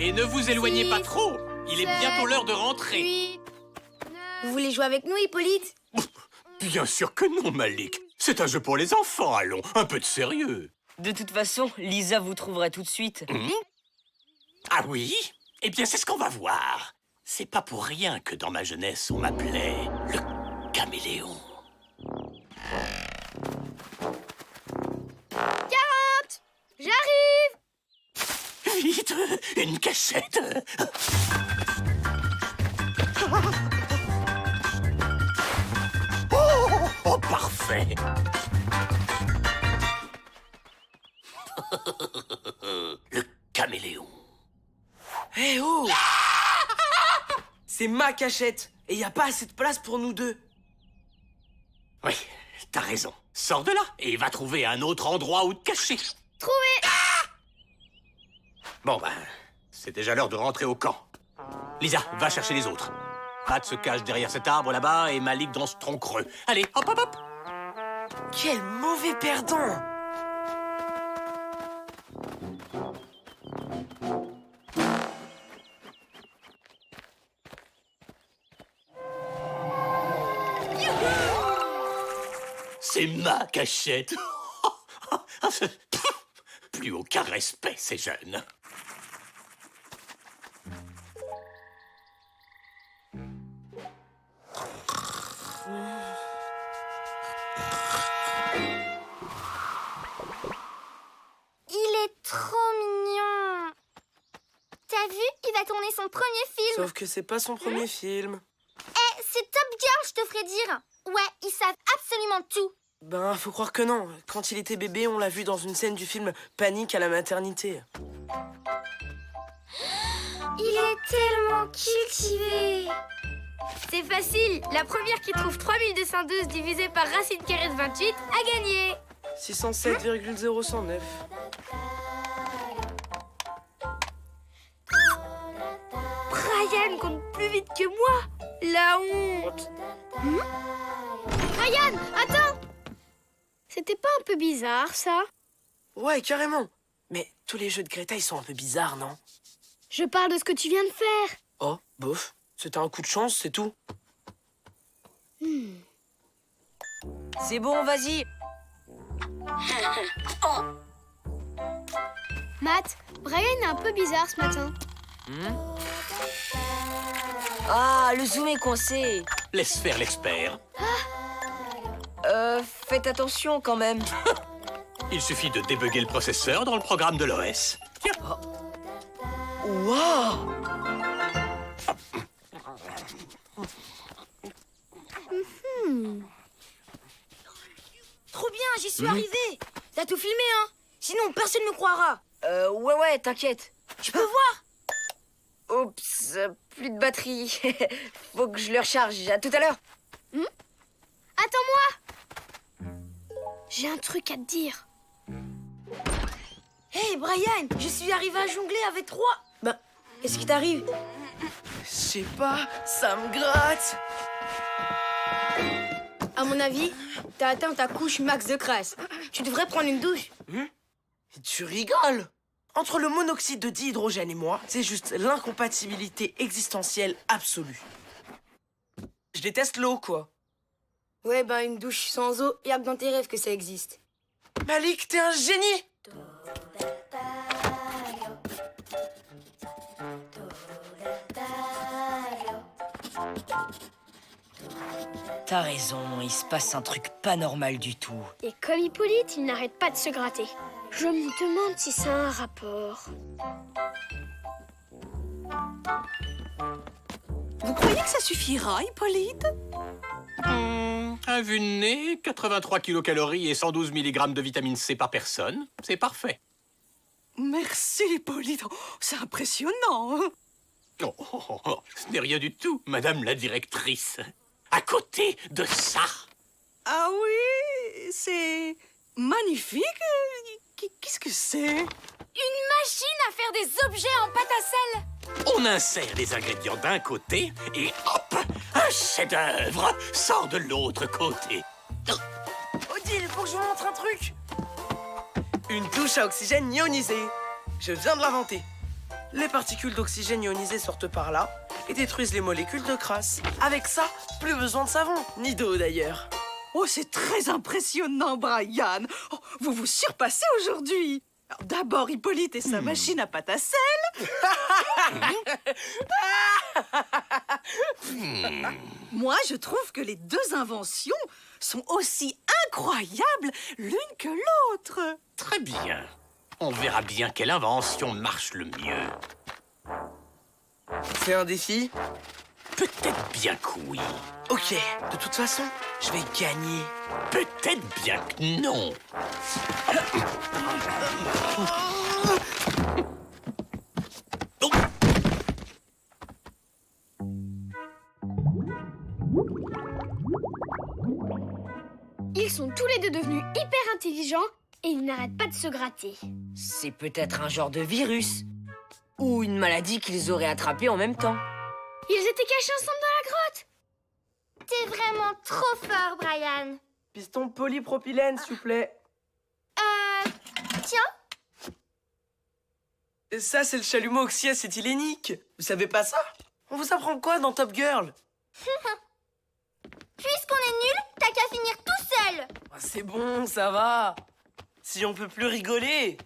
Et ne vous éloignez pas trop. Il est bientôt l'heure de rentrer. 8, 9... Vous voulez jouer avec nous, Hippolyte? Bien sûr que non, Malik. C'est un jeu pour les enfants, allons. Un peu de sérieux. De toute façon, Lisa vous trouvera tout de suite. Ah oui? Eh bien, c'est ce qu'on va voir. C'est pas pour rien que dans ma jeunesse, on m'appelait le caméléon. 40! J'arrive! Vite, une cachette. Oh, parfait. Le caméléon. Hé oh! C'est ma cachette et y a pas assez de place pour nous deux. Oui, t'as raison. Sors de là et va trouver un autre endroit où te cacher. Trouvé! Bon, ben, c'est déjà l'heure de rentrer au camp. Lisa, va chercher les autres. Pat se cache derrière cet arbre là-bas et Malik dans ce tronc creux. Allez, hop, hop, hop. Quel mauvais perdant! C'est ma cachette. Plus aucun respect, ces jeunes. Il est trop mignon. T'as vu? Il va tourner son premier film. Sauf que c'est pas son premier film. Eh, c'est Top Girl, je te ferai dire. Ouais, ils savent absolument tout. Ben, faut croire que non. Quand il était bébé, on l'a vu dans une scène du film Panique à la maternité. Il est tellement cultivé. C'est facile. La première qui trouve 3212 divisé par racine carrée de 28 a gagné. 607,0109. Brian compte plus vite que moi. La honte. Brian, attends. C'était pas un peu bizarre, ça? Ouais, carrément. Mais tous les jeux de Greta, ils sont un peu bizarres, non? Je parle de ce que tu viens de faire. Oh, bof. C'était un coup de chance, c'est tout. C'est bon, vas-y. Matt, Brian est un peu bizarre ce matin. Ah, le zoom est coincé. Laisse faire l'expert. Faites attention quand même. Il suffit de débugger le processeur dans le programme de l'OS. Tiens. Waouh! Trop bien, j'y suis arrivé. T'as tout filmé, hein? Sinon, personne ne me croira. Ouais, t'inquiète. Tu peux voir? Oups, plus de batterie. Faut que je le recharge. À tout à l'heure. Attends-moi. J'ai un truc à te dire. Hey, Brian, je suis arrivé à jongler avec 3. Ben, qu'est-ce qui t'arrive? Je sais pas, ça me gratte. À mon avis, t'as atteint ta couche max de crasse. Tu devrais prendre une douche. Tu rigoles? Entre le monoxyde de dihydrogène et moi, c'est juste l'incompatibilité existentielle absolue. Je déteste l'eau, quoi. Ouais, ben une douche sans eau, y'a que dans tes rêves que ça existe. Malik, t'es un génie! T'as raison, il se passe un truc pas normal du tout. Et comme Hippolyte, il n'arrête pas de se gratter. Je me demande si ça a un rapport. Vous croyez que ça suffira, Hippolyte? À vue de nez, 83 kilocalories et 112 mg de vitamine C par personne. C'est parfait. Merci, Hippolyte. Oh, c'est impressionnant. Oh, ce n'est rien du tout, madame la directrice. À côté de ça. Ah oui, c'est magnifique. Qu'est-ce que c'est? Une machine à faire des objets en pâte à sel. On insère les ingrédients d'un côté et hop, un chef-d'œuvre sort de l'autre côté. Odile, faut que je vous montre un truc. Une douche à oxygène ionisé. Je viens de l'inventer. Les particules d'oxygène ionisé sortent par là et détruisent les molécules de crasse. Avec ça, plus besoin de savon, ni d'eau d'ailleurs. Oh, c'est très impressionnant, Brian. Oh, vous vous surpassez aujourd'hui. Alors, d'abord, Hippolyte et sa machine à pâte à sel. Moi, je trouve que les deux inventions sont aussi incroyables l'une que l'autre. Très bien. On verra bien quelle invention marche le mieux. C'est un défi? Peut-être bien que oui. Ok, de toute façon, je vais gagner. Peut-être bien que non. Oh. Ils sont tous les deux devenus hyper intelligents et ils n'arrêtent pas de se gratter. C'est peut-être un genre de virus. Ou une maladie qu'ils auraient attrapée en même temps. Ils étaient cachés ensemble dans la grotte. T'es vraiment trop fort, Brian. Piston polypropylène, s'il vous plaît. Tiens. Et ça, c'est le chalumeau oxyacéthylénique. Vous savez pas ça? On vous apprend quoi dans Top Girl? Puisqu'on est nuls, t'as qu'à finir tout seul. Ah, c'est bon, ça va. Si on peut plus rigoler.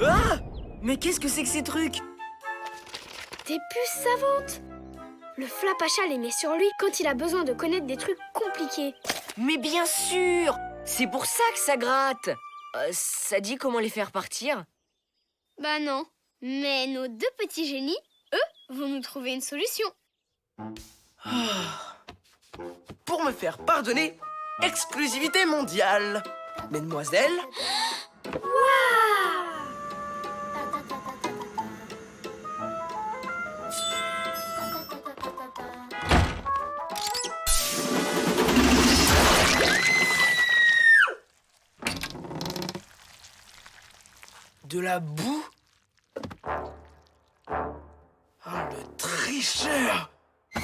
Ah! Mais qu'est-ce que c'est que ces trucs? Des puces savantes. Le Flapacha les met sur lui quand il a besoin de connaître des trucs compliqués. Mais bien sûr! C'est pour ça que ça gratte. Ça dit comment les faire partir? Bah non. Mais nos deux petits génies, eux, vont nous trouver une solution. Pour me faire pardonner, exclusivité mondiale. Mesdemoiselles, de la boue. Ah, le tricheur. Mais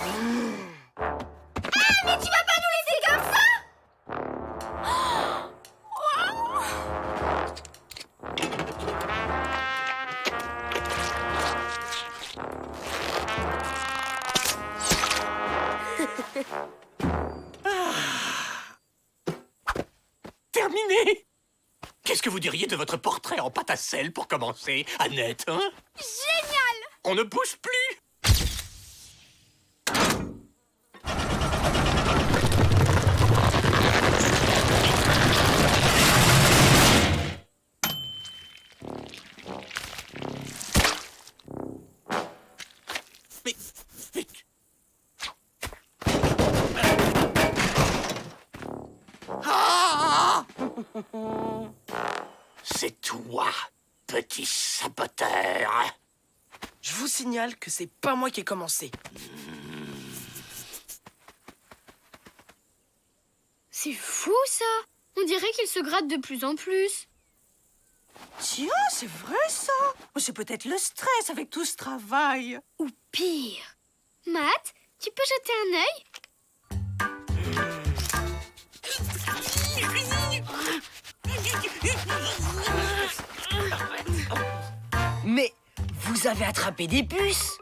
tu vas pas nous laisser comme ça! Terminé. Qu'est-ce que vous diriez de votre portrait en pâte à sel pour commencer, Annette, hein? Génial! On ne bouge plus. Mais... Ah! C'est toi, petit saboteur. Je vous signale que c'est pas moi qui ai commencé. C'est fou, ça. On dirait qu'il se gratte de plus en plus. Tiens, c'est vrai ça. C'est peut-être le stress avec tout ce travail. Ou pire. Matt, tu peux jeter un œil? Mais vous avez attrapé des puces?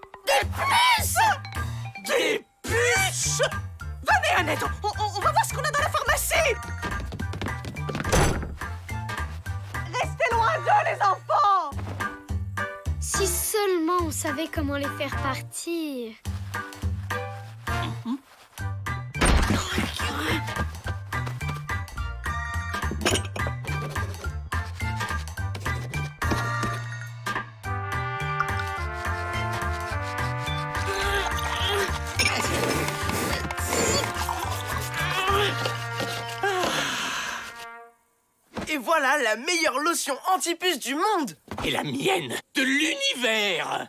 Des puces! Venez, Annette, on va voir ce qu'on a dans la pharmacie. Restez loin d'eux, les enfants. Si seulement on savait comment les faire partir. Et voilà la meilleure lotion anti-puce du monde. Et la mienne de l'univers.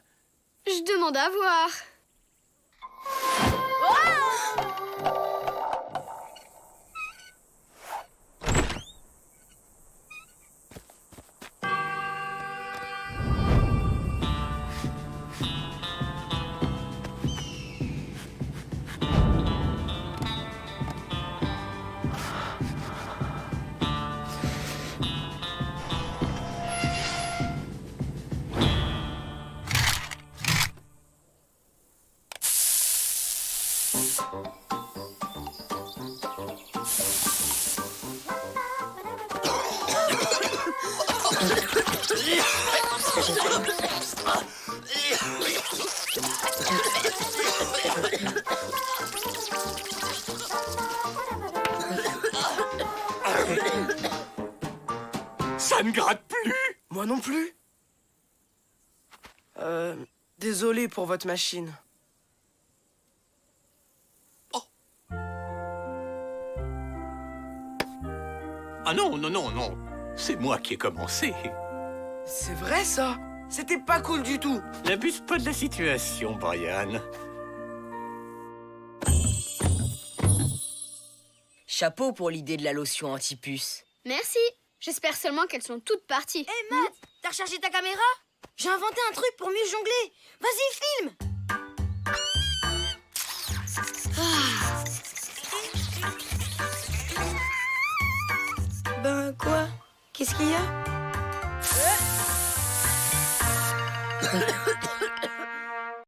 Je demande à voir. Ça ne gratte plus. Moi non plus. Désolé pour votre machine. Ah non, non, non, non. C'est moi qui ai commencé. C'est vrai ça? C'était pas cool du tout. N'abuse pas de la situation, Brian. Chapeau pour l'idée de la lotion anti-puce. Merci. J'espère seulement qu'elles sont toutes parties. Hé, Matt, t'as rechargé ta caméra? J'ai inventé un truc pour mieux jongler. Vas-y, filme. Ben quoi? Qu'est-ce qu'il y a?